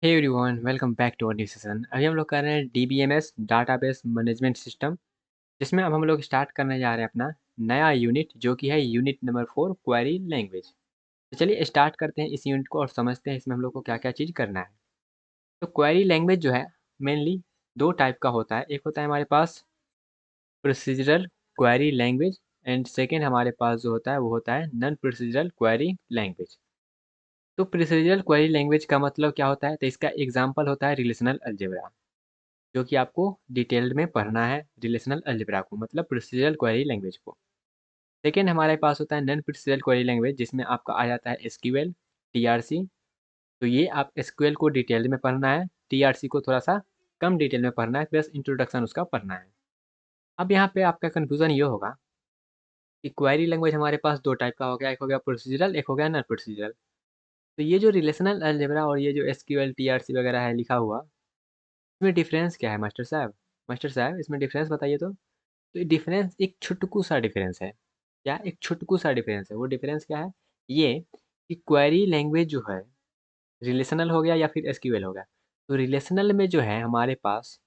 Hey everyone, welcome back to our new session. अभी हम लोग कर रहे हैं डीबीएमएस डाटाबेस मैनेजमेंट सिस्टम, जिसमें अब हम लोग स्टार्ट करने जा रहे हैं अपना नया यूनिट, जो कि है यूनिट नंबर 4 क्वेरी लैंग्वेज। तो चलिए स्टार्ट करते हैं इस यूनिट को और समझते हैं इसमें हम लोग को क्या क्या चीज़ करना है। तो क्वेरी लैंग्वेज जो है मेनली दो टाइप का होता है। एक होता है हमारे पास procedural query language and second हमारे पास जो होता है वो होता है नॉन प्रोसीजरल क्वेरी लैंग्वेज। तो प्रोसीजरल क्वेरी लैंग्वेज का मतलब क्या होता है, तो इसका एग्जाम्पल होता है रिलेशनल अलजेब्रा, जो कि आपको डिटेल्ड में पढ़ना है रिलेशनल अलजेब्रा को, मतलब प्रोसीजरल क्वेरी लैंग्वेज को। सेकेंड हमारे पास होता है नॉन प्रोसीजरल क्वेरी लैंग्वेज, जिसमें आपका आ जाता है एसक्यूएल, टीआरसी। तो ये आप एसक्यूएल को डिटेल में पढ़ना है, टीआरसी को थोड़ा सा कम डिटेल में पढ़ना है, प्लस इंट्रोडक्शन उसका पढ़ना है। अब यहाँ पे आपका कन्फ्यूजन ये होगा कि क्वेरी लैंग्वेज हमारे पास दो टाइप का हो गया, एक हो गया प्रोसीजरल, एक हो गया नॉन प्रोसीजरल। तो ये जो रिलेशनल अलजेब्रा और ये जो एसक्यूएल टीआरसी वगैरह है लिखा हुआ, इसमें डिफरेंस क्या है मास्टर साहब? मास्टर साहब इसमें डिफरेंस बताइए तो डिफरेंस एक छुटकू सा डिफरेंस है। क्या? एक छुटकू सा डिफरेंस है। वो डिफरेंस क्या है? ये कि क्वेरी लैंग्वेज जो है रिलेशनल हो गया या फिर एसक्यूएल हो गया, तो रिलेशनल में जो है हमारे पास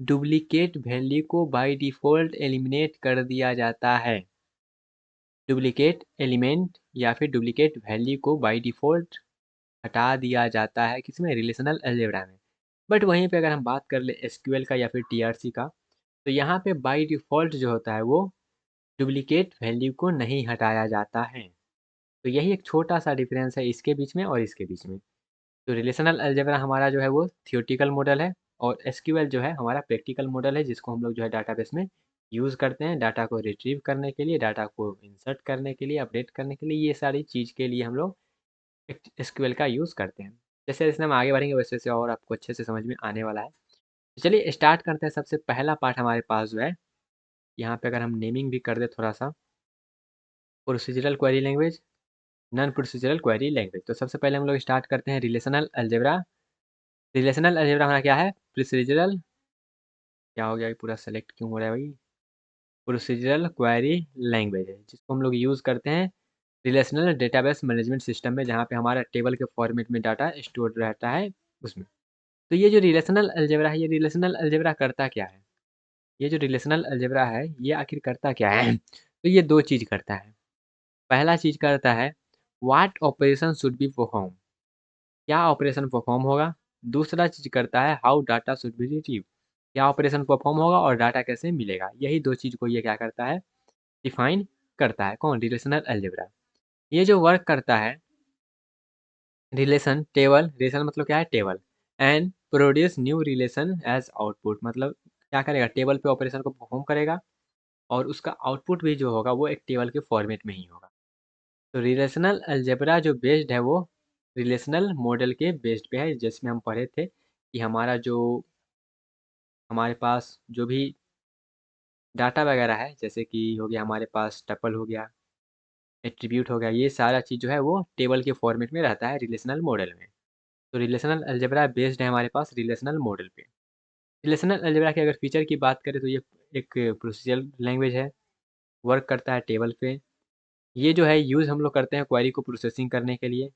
डुप्लीकेट वैल्यू को बाय डिफ़ॉल्ट एलिमिनेट कर दिया जाता है। डुप्लीकेट एलिमेंट या फिर डुप्लीकेट वैल्यू को बाय डिफ़ॉल्ट हटा दिया जाता है किसमें? रिलेशनल अलजेब्रा में। बट वहीं पे अगर हम बात कर ले एसक्यूएल का या फिर टीआरसी का, तो यहाँ पे बाय डिफ़ॉल्ट जो होता है वो डुप्लीकेट वैल्यू को नहीं हटाया जाता है। तो यही एक छोटा-सा डिफरेंस है इसके बीच में और इसके बीच में। तो रिलेशनल अलजेब्रा हमारा जो है वो थ्योरेटिकल मॉडल है और एसक्यूएल जो है हमारा प्रैक्टिकल मॉडल है, जिसको हम लोग जो है डाटाबेस में यूज़ करते हैं डाटा को रिट्रीव करने के लिए, डाटा को इंसर्ट करने के लिए, अपडेट करने के लिए, ये सारी चीज़ के लिए हम लोग एसक्यूएल का यूज़ करते हैं। जैसे-जैसे हम आगे बढ़ेंगे वैसे-वैसे और आपको अच्छे से समझ में आने वाला है। तो चलिए स्टार्ट करते हैं। सबसे पहला पार्ट हमारे पास जो है, यहाँ पे अगर हम नेमिंग भी कर दें थोड़ा-सा, procedural query language, non procedural query language. तो सबसे पहले हम लोग स्टार्ट करते हैं रिलेशनल अलजेब्रा। रिलेशनल अलजेब्रा हमारा क्या है? प्रोसीजरल, क्या हो गया ये पूरा सेलेक्ट क्यों हो रहा है भाई? प्रोसीजरल क्वेरी लैंग्वेज है, जिसको हम लोग यूज़ करते हैं रिलेशनल डेटाबेस मैनेजमेंट सिस्टम में, जहाँ पे हमारा टेबल के फॉर्मेट में डाटा स्टोर रहता है उसमें। तो ये जो रिलेशनल अलजेब्रा है, ये रिलेशनल अलजेब्रा करता क्या है? ये जो रिलेशनल अलजेब्रा है, ये आखिर करता क्या है? तो ये 2 चीज़ करता है। पहला चीज़ करता है, what operation should be perform, क्या ऑपरेशन परफॉर्म होगा। दूसरा चीज़ करता है, how data should be retrieve, क्या ऑपरेशन परफॉर्म होगा और डाटा कैसे मिलेगा। यही 2 चीज़ को ये क्या करता है? डिफाइन करता है। कौन? Relational algebra. ये जो वर्क करता है, रिलेशन टेबल, रिलेशन मतलब क्या है? Table, and produce new relation as output, मतलब क्या करेगा? टेबल पे ऑपरेशन को परफॉर्म करेगा और उसका आउटपुट भी जो होगा वो एक टेबल के फॉर्मेट में ही होगा। तो रिलेशनल अलजेब्रा जो बेस्ड है वो रिलेशनल मॉडल के बेस्ड पे है, जिसमें हम पढ़े थे कि हमारा जो हमारे पास जो भी डाटा वगैरह है, जैसे कि हो गया हमारे पास टपल हो गया, एट्रीब्यूट हो गया, ये सारा चीज़ जो है वो टेबल के फॉर्मेट में रहता है रिलेशनल मॉडल में। तो रिलेशनल अलजेब्रा बेस्ड है हमारे पास रिलेशनल मॉडल पे। रिलेशनल अलजेब्रा की अगर फीचर की बात करें तो ये एक प्रोसीजरल लैंग्वेज है, वर्क करता है टेबल पे। ये जो है यूज़ हम लोग करते हैं क्वेरी को प्रोसेसिंग करने के लिए।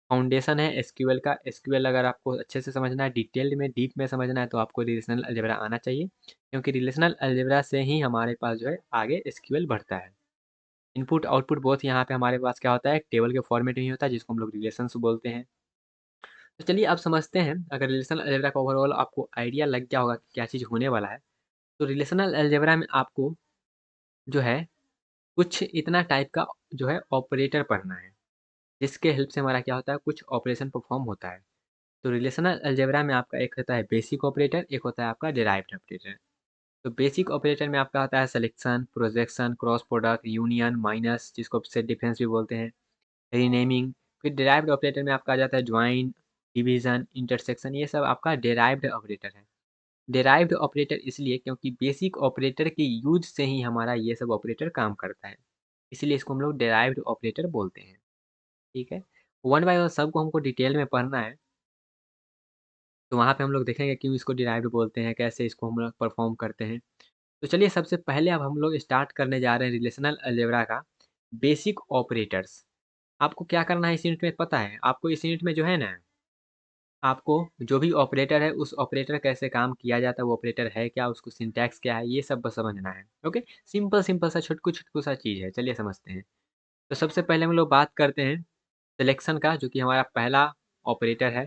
फाउंडेशन है एसक्यूएल का। एसक्यूएल अगर आपको अच्छे से समझना है, डिटेल्ड में, डीप में समझना है, तो आपको रिलेशनल अलजेब्रा आना चाहिए, क्योंकि रिलेशनल अलजेब्रा से ही हमारे पास जो है आगे एसक्यूएल बढ़ता है। इनपुट आउटपुट बोथ यहाँ पे हमारे पास क्या होता है? टेबल के फॉर्मेट में ही होता है, जिसको हम लोग रिलेशंस बोलते हैं। तो चलिए अब समझते हैं, अगर रिलेशनल अलजेब्रा का ओवरऑल आपको आइडिया लग गया होगा कि क्या चीज़ होने वाला है, तो रिलेशनल अलजेब्रा में आपको जो है कुछ इतना टाइप का जो है ऑपरेटर पढ़ना है, जिसके हेल्प से हमारा क्या होता है? कुछ ऑपरेशन परफॉर्म होता है। तो रिलेशनल अलजेब्रा में आपका एक होता है बेसिक ऑपरेटर, एक होता है आपका डिराइव्ड ऑपरेटर। तो बेसिक ऑपरेटर में आपका आता है selection, projection, cross product, union, minus, जिसको सेट डिफरेंस भी बोलते हैं, रीनेमिंग। फिर डिराइव्ड ऑपरेटर में आपका आ जाता है ज्वाइन, डिवीजन, इंटरसेक्शन, ये सब आपका डिराइव्ड ऑपरेटर है। डिराइव्ड ऑपरेटर इसलिए क्योंकि बेसिक ऑपरेटर के यूज से ही हमारा ये सब ऑपरेटर काम करता है, इसलिए इसको हम लोग डिराइव्ड ऑपरेटर बोलते हैं। ठीक है, वन बाय वन सबको हमको डिटेल में पढ़ना है, तो वहाँ पे हम लोग देखेंगे क्यों इसको डिराइव्ड बोलते हैं, कैसे इसको हम लोग परफॉर्म करते हैं। तो चलिए सबसे पहले अब हम लोग स्टार्ट करने जा रहे हैं रिलेशनल अलजेब्रा का बेसिक ऑपरेटर्स। आपको क्या करना है इस यूनिट में पता है? आपको इस यूनिट में जो है ना, आपको जो भी ऑपरेटर है उस ऑपरेटर कैसे काम किया जाता है, वो ऑपरेटर है क्या, उसको सिंटैक्स क्या है, ये सब बस समझना है। ओके, सिंपल सिंपल सा छुटकू छुटकू सा चीज़ है, चलिए समझते हैं। तो सबसे पहले हम लोग बात करते हैं सिलेक्शन का, जो कि हमारा पहला ऑपरेटर है।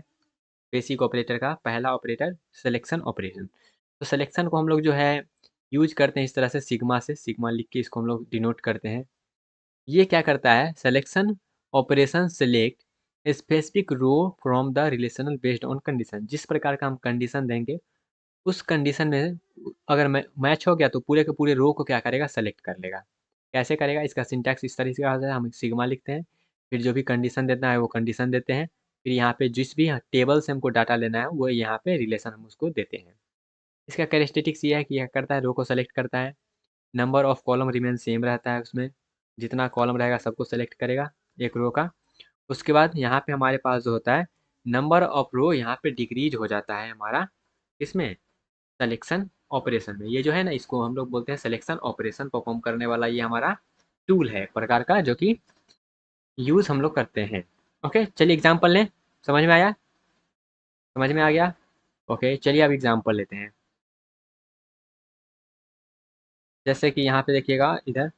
बेसिक ऑपरेटर का पहला ऑपरेटर सिलेक्शन ऑपरेशन। तो सिलेक्शन को हम लोग जो है यूज करते हैं इस तरह से, सिग्मा से, सिग्मा लिख के इसको हम लोग डिनोट करते हैं। ये क्या करता है, selection operation select specific row from the relational based on condition. जिस प्रकार का हम कंडीशन देंगे उस कंडीशन में अगर मैच हो गया तो पूरे के पूरे रो को क्या करेगा, सेलेक्ट कर लेगा। कैसे करेगा, इसका सिंटैक्स इस तरीके का होता है, हम सिग्मा लिखते हैं, फिर जो भी कंडीशन देना है वो कंडीशन देते हैं, फिर यहाँ पे जिस भी टेबल से हमको डाटा लेना है वो यहाँ पे रिलेशन हम उसको देते हैं। इसका कैरेक्टरिस्टिक्स ये है कि यह करता है, रो को सेलेक्ट करता है, number of column remain same रहता है, उसमें जितना कॉलम रहेगा सबको सेलेक्ट करेगा एक रो का। उसके बाद यहाँ पे हमारे पास जो होता है नंबर ऑफ रो यहाँ पे डिक्रीज हो जाता है हमारा, इसमें सिलेक्शन ऑपरेशन में। ये जो है ना, इसको हम लोग बोलते हैं सिलेक्शन ऑपरेशन परफॉर्म करने वाला ये हमारा टूल है एक प्रकार का, जो कि यूज हम लोग करते हैं। ओके, चलिए एग्जांपल लें। समझ में आया, समझ में आ गया। ओके, चलिए अब एग्जांपल लेते हैं। जैसे कि यहाँ पे देखिएगा, इधर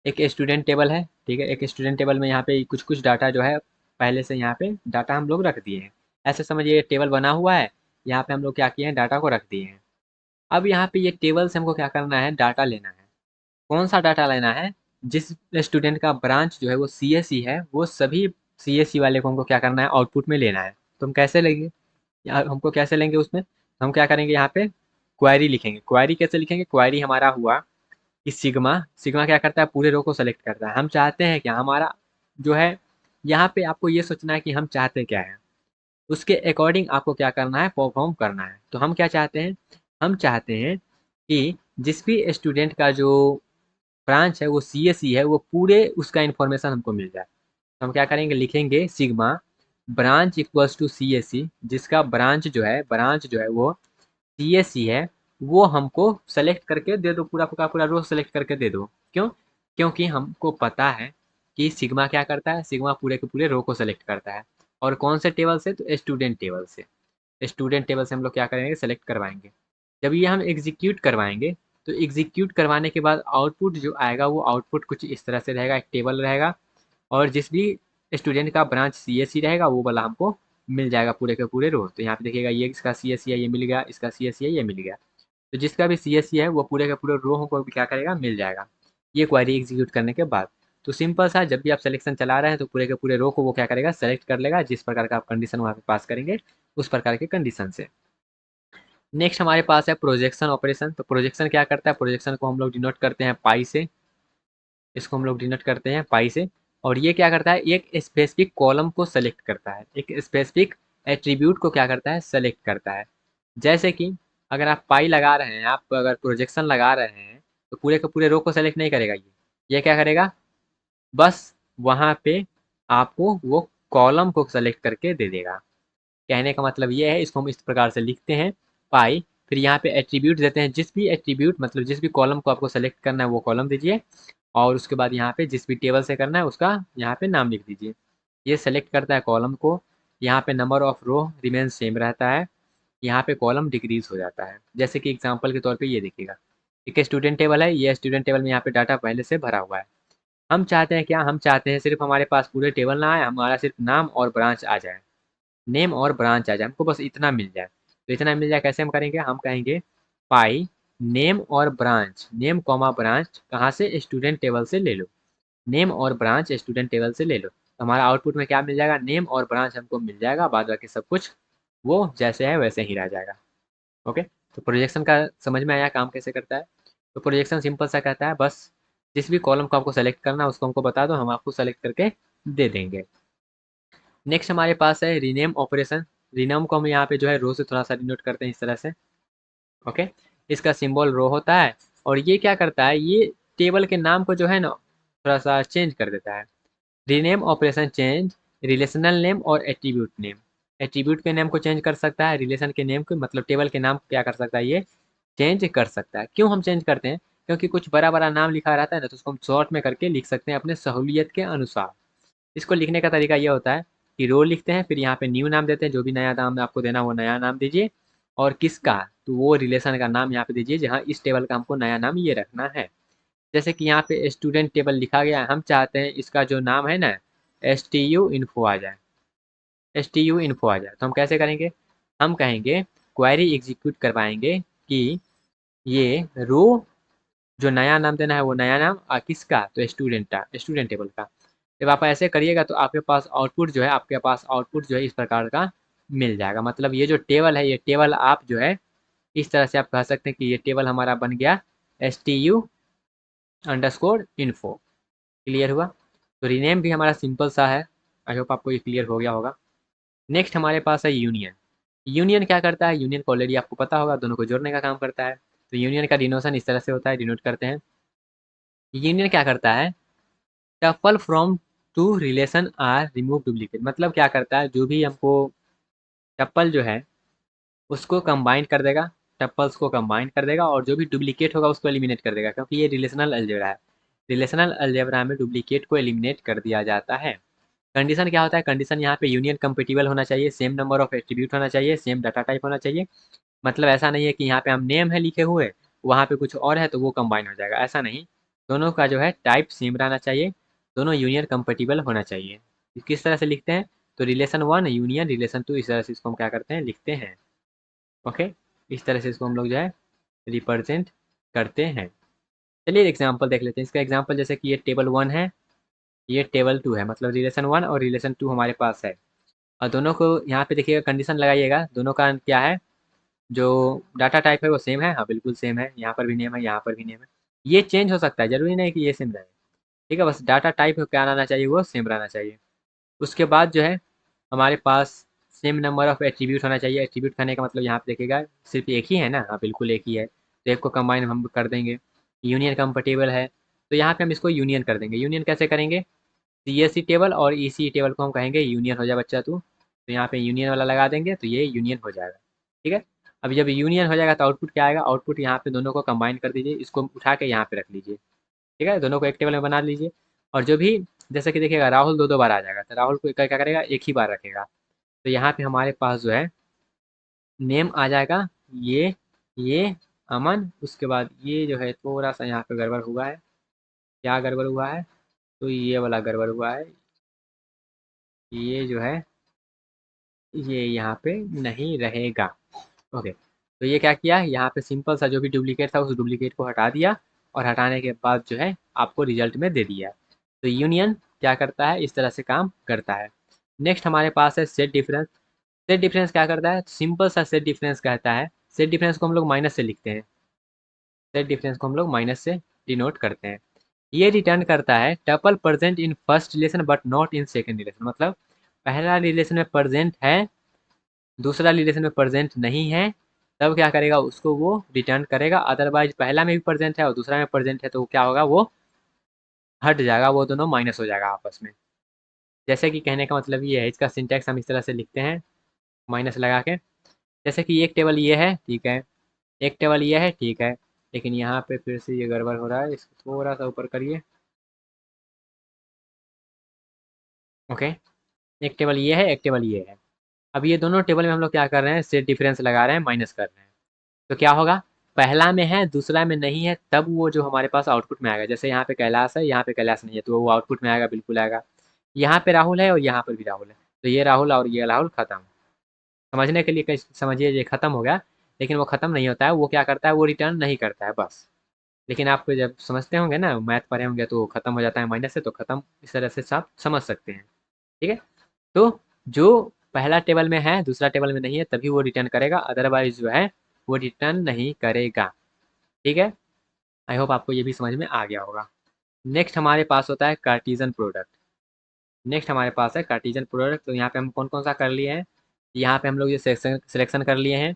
एक स्टूडेंट टेबल है, ठीक है। एक स्टूडेंट टेबल में यहाँ पे कुछ कुछ डाटा जो है पहले से यहाँ पे डाटा हम लोग रख दिए हैं। ऐसे समझिए टेबल बना हुआ है, यहाँ पे हम लोग क्या किए हैं, डाटा को रख दिए हैं। अब यहाँ पे ये टेबल से हमको क्या करना है, डाटा लेना है। कौन सा डाटा लेना है, जिस स्टूडेंट का ब्रांच जो है वो सीएसई है, वो सभी सीएसई वाले को हमको क्या करना है, आउटपुट में लेना है। तो हम कैसे लेंगे, हमको कैसे लेंगे, उसमें हम क्या करेंगे, यहाँ पे क्वेरी लिखेंगे। क्वेरी कैसे लिखेंगे, क्वेरी हमारा हुआ कि सिग्मा, सिग्मा क्या करता है, पूरे रो को सेलेक्ट करता है। हम चाहते हैं क्या, हमारा जो है यहाँ पे आपको ये सोचना है कि हम चाहते क्या है, उसके अकॉर्डिंग आपको क्या करना है, परफॉर्म करना है। तो हम क्या चाहते हैं, हम चाहते हैं कि जिस भी स्टूडेंट का जो ब्रांच है वो सीएसई है, वो पूरे उसका इन्फॉर्मेशन हमको मिल जाए। तो हम क्या करेंगे, लिखेंगे sigma branch equals to CSE, जिसका ब्रांच जो है वो सीएसई है, वो हमको सेलेक्ट करके दे दो, पूरा का पूरा रो सेलेक्ट करके दे दो। क्यों, क्योंकि हमको पता है कि सिग्मा क्या करता है, सिग्मा पूरे के पूरे रो को सेलेक्ट करता है। और कौन से टेबल से, तो स्टूडेंट टेबल से। स्टूडेंट टेबल से हम लोग क्या करेंगे, सेलेक्ट करवाएंगे। जब ये हम एग्जीक्यूट करवाएंगे तो एग्जीक्यूट करवाने के बाद आउटपुट जो आएगा वो आउटपुट कुछ इस तरह से रहेगा, एक टेबल रहेगा, और जिस भी स्टूडेंट का ब्रांच सीएससी रहेगा वो वाला हमको मिल जाएगा पूरे के पूरे रो। तो यहाँ पे देखिएगा ये इसका सीएससी है, ये मिल गया, इसका सीएससी है, ये मिल गया। तो जिसका भी सीएससी है वो पूरे के पूरे रो को भी क्या करेगा, मिल जाएगा, ये क्वेरी एग्जीक्यूट करने के बाद। तो सिंपल सा, जब भी आप सिलेक्शन चला रहे हैं तो पूरे के पूरे रो को वो क्या करेगा, सेलेक्ट कर लेगा, जिस प्रकार का आप कंडीशन वहाँ पे पास करेंगे उस प्रकार के कंडीशन से। नेक्स्ट हमारे पास है प्रोजेक्शन ऑपरेशन। तो प्रोजेक्शन क्या करता है, प्रोजेक्शन को हम लोग डिनोट करते हैं पाई से, इसको हम लोग डिनोट करते हैं पाई से। और ये क्या करता है, एक स्पेसिफिक कॉलम को सेलेक्ट करता है, एक स्पेसिफिक एट्रीब्यूट को क्या करता है, सेलेक्ट करता है। जैसे कि अगर आप पाई लगा रहे हैं, आप अगर प्रोजेक्शन लगा रहे हैं तो पूरे के पूरे रो को सेलेक्ट नहीं करेगा, ये क्या करेगा, बस वहाँ पे आपको वो कॉलम को सेलेक्ट करके दे देगा। कहने का मतलब ये है, इसको हम इस प्रकार से लिखते हैं पाई, फिर यहाँ पे एट्रीब्यूट देते हैं, जिस भी एट्रीब्यूट मतलब जिस भी कॉलम को आपको सेलेक्ट करना है वो कॉलम दीजिए, और उसके बाद यहाँ पे जिस भी टेबल से करना है उसका यहाँ पे नाम लिख दीजिए। ये सेलेक्ट करता है कॉलम को, यहाँ पे number of row remain same रहता है, यहाँ पे कॉलम डिक्रीज हो जाता है। जैसे कि एग्जाम्पल के तौर पे ये देखिएगा, एक स्टूडेंट टेबल है, ये स्टूडेंट टेबल में यहाँ पे डाटा पहले से भरा हुआ है। हम चाहते हैं क्या, हम चाहते हैं सिर्फ हमारे पास पूरे टेबल ना आए, हमारा सिर्फ नाम और ब्रांच आ जाए, नेम और ब्रांच आ जाए, हमको बस इतना मिल जाए। तो इतना मिल जाए कैसे हम करेंगे, हम कहेंगे पाई नेम और ब्रांच, नेम कॉमा ब्रांच कहाँ से, स्टूडेंट टेबल से ले लो, नेम और ब्रांच स्टूडेंट टेबल से ले लो। तो हमारा आउटपुट में क्या मिल जाएगा, नेम और ब्रांच हमको मिल जाएगा, बाद बाकी सब कुछ वो जैसे है वैसे ही रह जाएगा। ओके, तो प्रोजेक्शन का समझ में आया काम कैसे करता है। तो प्रोजेक्शन सिंपल सा कहता है, बस जिस भी कॉलम को आपको सेलेक्ट करना है उसको हमको बता दो, हम आपको सेलेक्ट करके दे देंगे। नेक्स्ट हमारे पास है रीनेम ऑपरेशन। रीनेम को हम यहाँ पे जो है रो से थोड़ा सा डिनोट करते हैं इस तरह से। ओके, इसका सिंबल रो होता है, और ये क्या करता है, ये टेबल के नाम को जो है ना थोड़ा सा चेंज कर देता है। Rename operation change relational name और एट्रीब्यूट नेम। एट्रीब्यूट के नेम को चेंज कर सकता है, रिलेशन के नेम को मतलब टेबल के नाम को क्या कर सकता है, ये चेंज कर सकता है। क्यों हम चेंज करते हैं, क्योंकि कुछ बड़ा बड़ा नाम लिखा रहता है ना, तो उसको हम शॉर्ट में करके लिख सकते हैं अपने सहूलियत के अनुसार। इसको लिखने का तरीका ये होता है, कि रो लिखते हैं, फिर यहाँ पे न्यू नाम देते हैं, जो भी नया नाम आपको देना वो नया नाम दीजिए, और किसका, तो वो रिलेशन का नाम यहाँ पे दीजिए जहाँ इस टेबल का हमको नया नाम ये रखना है। जैसे कि यहाँ पे स्टूडेंट टेबल लिखा गया है, हम चाहते हैं इसका जो नाम है ना STU इन्फो आ जाए, STU इन्फो आ जाए। तो हम कैसे करेंगे, हम कहेंगे क्वेरी एग्जीक्यूट करवाएंगे कि ये रो जो नया नाम देना है वो नया नाम किसका, तो स्टूडेंट का, स्टूडेंट टेबल का। जब आप ऐसे करिएगा तो आपके पास आउटपुट जो है, आपके पास आउटपुट जो है इस प्रकार का मिल जाएगा। मतलब ये जो टेबल है, ये टेबल आप जो है इस तरह से आप कह सकते हैं कि ये टेबल हमारा बन गया STU_info। क्लियर हुआ। तो रीनेम भी हमारा सिंपल सा है। आई होप आपको ये क्लियर हो गया होगा। नेक्स्ट हमारे पास है यूनियन। यूनियन क्या करता है, यूनियन को ऑलरेडी आपको पता होगा, दोनों को जोड़ने का काम करता है। तो यूनियन का डिनोशन इस तरह से होता है, डिनोट करते हैं। यूनियन क्या करता है, tuple from two relation R remove duplicate. मतलब क्या करता है, जो भी हमको टप्पल जो है उसको कंबाइन कर देगा, टप्पल्स को कंबाइन कर देगा, और जो भी डुप्लीकेट होगा उसको एलिमिनेट कर देगा, क्योंकि ये रिलेशनल अलजेब्रा है। रिलेशनल अलजेब्रा में डुप्लीकेट को एलिमिनेट कर दिया जाता है। कंडीशन क्या होता है, कंडीशन यहाँ पे यूनियन कंपेटिबल होना चाहिए, सेम नंबर ऑफ एट्रीब्यूट होना चाहिए, सेम डाटा टाइप होना चाहिए। मतलब ऐसा नहीं है कि यहाँ पे हम नेम है लिखे हुए, वहाँ पे कुछ और है तो वो कंबाइन हो जाएगा, ऐसा नहीं। दोनों का जो है टाइप सेम रहना चाहिए, दोनों यूनियन कंपेटिबल होना चाहिए। किस तरह से लिखते हैं, तो relation one union relation two, इस तरह से इसको हम क्या करते हैं, लिखते हैं। ओके, इस तरह से इसको हम लोग जो है रिप्रेजेंट करते हैं। चलिए एग्जाम्पल देख लेते हैं। इसका एग्जाम्पल जैसे कि ये टेबल वन है, ये टेबल टू है, मतलब रिलेशन वन और रिलेशन टू हमारे पास है। और दोनों को यहाँ पे देखिएगा, कंडीशन लगाइएगा, दोनों का क्या है, जो डाटा टाइप है वो सेम है, हाँ बिल्कुल सेम है, यहाँ पर भी नेम है, यहाँ पर भी नेम है। ये चेंज हो सकता है, जरूरी नहीं कि ये सेम रहे। ठीक है, बस डाटा टाइप क्या रहना चाहिए, वो सेम रहना चाहिए। उसके बाद जो है हमारे पास सेम नंबर ऑफ एट्रीब्यूट होना चाहिए। एट्रीब्यूट करने का मतलब यहाँ पे देखिएगा सिर्फ एक ही है ना, हाँ बिल्कुल एक ही है, तो एक को कंबाइन हम कर देंगे। यूनियन कंपेटिबल है, तो यहाँ पे हम इसको यूनियन कर देंगे। यूनियन कैसे करेंगे, CSC टेबल और EC टेबल को हम कहेंगे यूनियन हो जाए बच्चा तू, तो यहाँ पे यूनियन वाला लगा देंगे तो ये यूनियन हो जाएगा। ठीक है, अब जब यूनियन हो जाएगा तो आउटपुट क्या आएगा, आउटपुट यहाँ पे दोनों को कंबाइन कर दीजिए, इसको उठा के यहाँ पे रख लीजिए। ठीक है, दोनों को एक टेबल में बना लीजिए। और जो भी, जैसे कि देखिएगा राहुल दो दो बार आ जाएगा, तो राहुल को क्या करेगा, एक ही बार रखेगा। तो यहाँ पे हमारे पास जो है नेम आ जाएगा, ये अमन। उसके बाद ये जो है थोड़ा सा यहाँ पे गड़बड़ हुआ है, क्या गड़बड़ हुआ है, तो ये वाला गड़बड़ हुआ है, ये जो है ये यहाँ पे नहीं रहेगा। ओके, तो ये क्या किया, यहाँ पे सिंपल सा जो भी डुप्लीकेट था उस डुप्लीकेट को हटा दिया, और हटाने के बाद जो है आपको रिजल्ट में दे दिया। तो यूनियन क्या करता है, इस तरह से काम करता है। नेक्स्ट हमारे पास है सेट डिफरेंस। सेट डिफरेंस क्या करता है, सिंपल सा सेट डिफरेंस कहता है, सेट डिफरेंस को हम लोग माइनस से लिखते हैं, सेट डिफरेंस को हम लोग माइनस से डिनोट करते हैं। ये रिटर्न करता है tuple present in first relation but not in second relation. मतलब पहला रिलेशन में प्रेजेंट है, दूसरा रिलेशन में प्रेजेंट नहीं है, तब क्या करेगा, उसको वो रिटर्न करेगा। अदरवाइज पहला में भी प्रेजेंट है और दूसरा में प्रेजेंट है तो क्या होगा, वो हट जाएगा, वो दोनों माइनस हो जाएगा आपस में। जैसे कि कहने का मतलब ये है, इसका सिंटैक्स हम इस तरह से लिखते हैं माइनस लगा के। जैसे कि एक टेबल ये है, ठीक है, एक टेबल ये है, ठीक है, लेकिन यहाँ पे फिर से ये गड़बड़ हो रहा है, इसको थोड़ा सा ऊपर करिए। ओके, एक टेबल ये है, एक टेबल ये है। अब ये दोनों टेबल में हम लोग क्या कर रहे हैं, सेट डिफरेंस लगा रहे हैं, माइनस कर रहे हैं। तो क्या होगा, पहला में है दूसरा में नहीं है, तब वो जो हमारे पास आउटपुट में आएगा। जैसे यहाँ पे कैलाश है, यहाँ पे कैलाश नहीं है, तो वो आउटपुट में आएगा, बिल्कुल आएगा। यहाँ पे राहुल है और यहाँ पर भी राहुल है, तो ये राहुल और ये राहुल खत्म। समझने के लिए समझिए ये खत्म हो गया, लेकिन वो खत्म नहीं होता है, वो क्या करता है, वो रिटर्न नहीं करता है बस। लेकिन आप जब समझते होंगे ना, मैथ पढ़े होंगे, तो खत्म हो जाता है माइनस से, तो खत्म इस तरह से आप समझ सकते हैं। ठीक है, तो जो पहला टेबल में है दूसरा टेबल में नहीं है तभी वो रिटर्न करेगा, अदरवाइज जो है वो रिटर्न नहीं करेगा। ठीक है, आई होप आपको ये भी समझ में आ गया होगा। नेक्स्ट हमारे पास होता है कार्टीजन प्रोडक्ट। नेक्स्ट हमारे पास है कार्टीजन प्रोडक्ट। तो यहाँ पे हम कौन कौन सा कर लिए हैं, यहाँ पे हम लोग ये सिलेक्शन कर लिए हैं,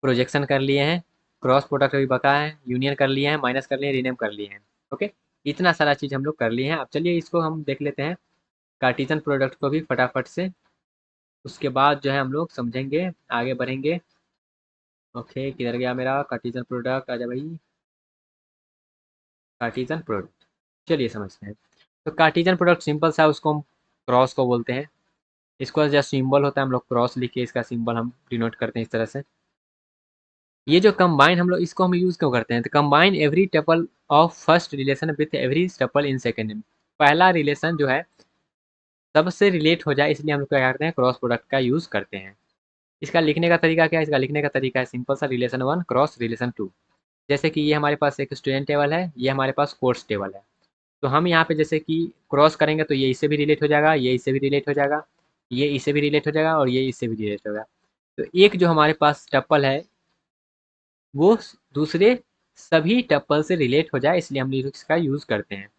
प्रोजेक्शन कर लिए हैं, क्रॉस प्रोडक्ट अभी बका है, यूनियन कर लिए हैं, माइनस कर लिए हैं, रीनेम कर लिए हैं। ओके, इतना सारा चीज़ हम लोग कर लिए हैं। अब चलिए इसको हम देख लेते हैं, कार्टीजन प्रोडक्ट को भी फटाफट से। उसके बाद जो है हम लोग समझेंगे, आगे बढ़ेंगे। ओके, किधर गया मेरा कार्टीजन प्रोडक्ट, आजा भाई, कार्टीजन प्रोडक्ट। चलिए समझते हैं। तो कार्टीजन प्रोडक्ट सिंपल सा, उसको हम क्रॉस को बोलते हैं। इसको जस्ट सिंबल होता है, हम लोग क्रॉस लिख के इसका सिंबल हम डिनोट करते हैं इस तरह से। ये जो कंबाइन हम लोग इसको हम यूज़ क्यों करते हैं, तो combine every tuple of first relation with every tuple in second. पहला रिलेशन जो है सबसे रिलेट हो जाए, इसलिए हम लोग क्या करते हैं, क्रॉस प्रोडक्ट का यूज़ करते हैं। इसका लिखने का तरीका क्या है, इसका लिखने का तरीका है सिंपल सा, relation one cross relation two. जैसे कि ये हमारे पास एक स्टूडेंट टेबल है, ये हमारे पास कोर्स टेबल है। तो हम यहाँ पे जैसे कि क्रॉस करेंगे तो ये इससे भी रिलेट हो जाएगा, ये इससे भी रिलेट हो जाएगा, ये इससे भी रिलेट हो जाएगा और ये इससे भी रिलेट होगा। तो एक जो हमारे पास टप्पल है वो दूसरे सभी टप्पल से रिलेट हो जाए, इसलिए हम इसका यूज़ करते हैं।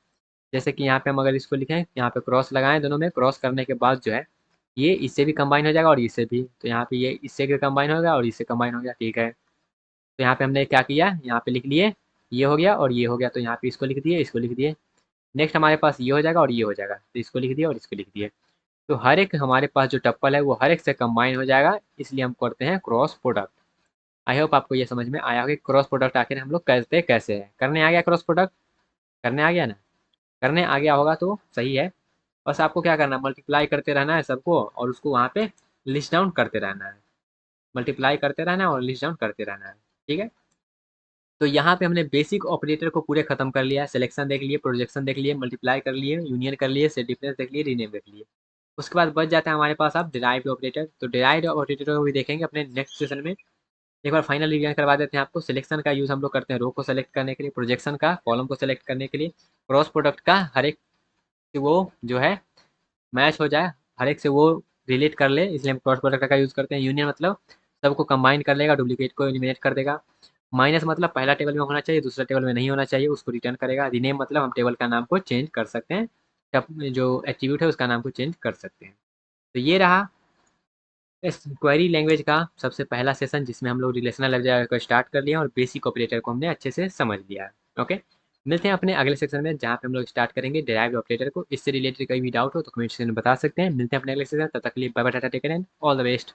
जैसे कि यहाँ पे हम अगर इसको लिखें, यहाँ पे क्रॉस लगाएं दोनों में, क्रॉस करने के बाद जो है ये इससे भी कंबाइन हो जाएगा और इससे भी, तो यहाँ पे ये इससे भी कंबाइन हो गया और इससे कंबाइन हो गया, ठीक है। तो यहाँ पे हमने क्या किया, यहाँ पे लिख लिए, ये हो गया और ये हो गया, तो यहाँ पे इसको लिख दिए, इसको लिख दिए। नेक्स्ट हमारे पास ये हो जाएगा और ये हो जाएगा, तो इसको लिख दिया और इसको लिख दिए। तो हर एक हमारे पास जो टप्पल है वो हर एक से कंबाइन हो जाएगा, इसलिए हम करते हैं क्रॉस प्रोडक्ट। आई होप आपको ये समझ में आया होगा कि क्रॉस प्रोडक्ट आखिर हम लोग करते कैसे हैं। करने आ गया क्रॉस प्रोडक्ट, करने आ गया ना, करने आ गया होगा तो सही है। बस आपको क्या करना है, मल्टीप्लाई करते रहना है सबको और उसको वहाँ पे लिस्ट डाउन करते रहना है। मल्टीप्लाई करते रहना है और लिस्ट डाउन करते रहना है, ठीक है। तो यहाँ पे हमने बेसिक ऑपरेटर को पूरे खत्म कर लिया है। सिलेक्शन देख लिए, प्रोजेक्शन देख लिए, मल्टीप्लाई कर लिए, यूनियन कर लिए, सेट डिफरेंस देख लिए, रीनेम देख लिए। उसके बाद बच जाता है हमारे पास अब डिराइव्ड ऑपरेटर। तो डिराइव्ड ऑपरेटर को भी देखेंगे अपने नेक्स्ट सेशन में। एक बार फाइनल रिवीजन करवा देते हैं आपको। सिलेक्शन का यूज़ हम लोग करते हैं रो को सेलेक्ट करने के लिए, प्रोजेक्शन का कॉलम को सेलेक्ट करने के लिए, क्रॉस प्रोडक्ट का हर एक से वो जो है मैच हो जाए, हर एक से वो रिलेट कर ले, इसलिए हम क्रॉस प्रोडक्ट का यूज़ करते हैं। यूनियन मतलब सबको कंबाइन कर लेगा, डुप्लीकेट को एलिमिनेट कर देगा। माइनस मतलब पहला टेबल में होना चाहिए, दूसरा टेबल में नहीं होना चाहिए, उसको रिटर्न करेगा। रीनेम मतलब हम टेबल का नाम को चेंज कर सकते हैं, जो एट्रीब्यूट है उसका नाम को चेंज कर सकते हैं। तो ये रहा इस क्वेरी लैंग्वेज का सबसे पहला सेशन, जिसमें हम लोग रिलेशनल अलजेब्रा को स्टार्ट कर लिया और बेसिक ऑपरेटर को हमने अच्छे से समझ लिया है। ओके, मिलते हैं अपने अगले सेक्शन में, जहाँ पे हम लोग स्टार्ट करेंगे डिराइव्ड ऑपरेटर को। इससे रिलेटेड कोई भी डाउट हो तो कमेंट सेक्शन में बता सकते हैं। मिलते हैं अपने अगले सेक्शन, तब तक के लिए बाय बाय, टाटा, take care and all the best.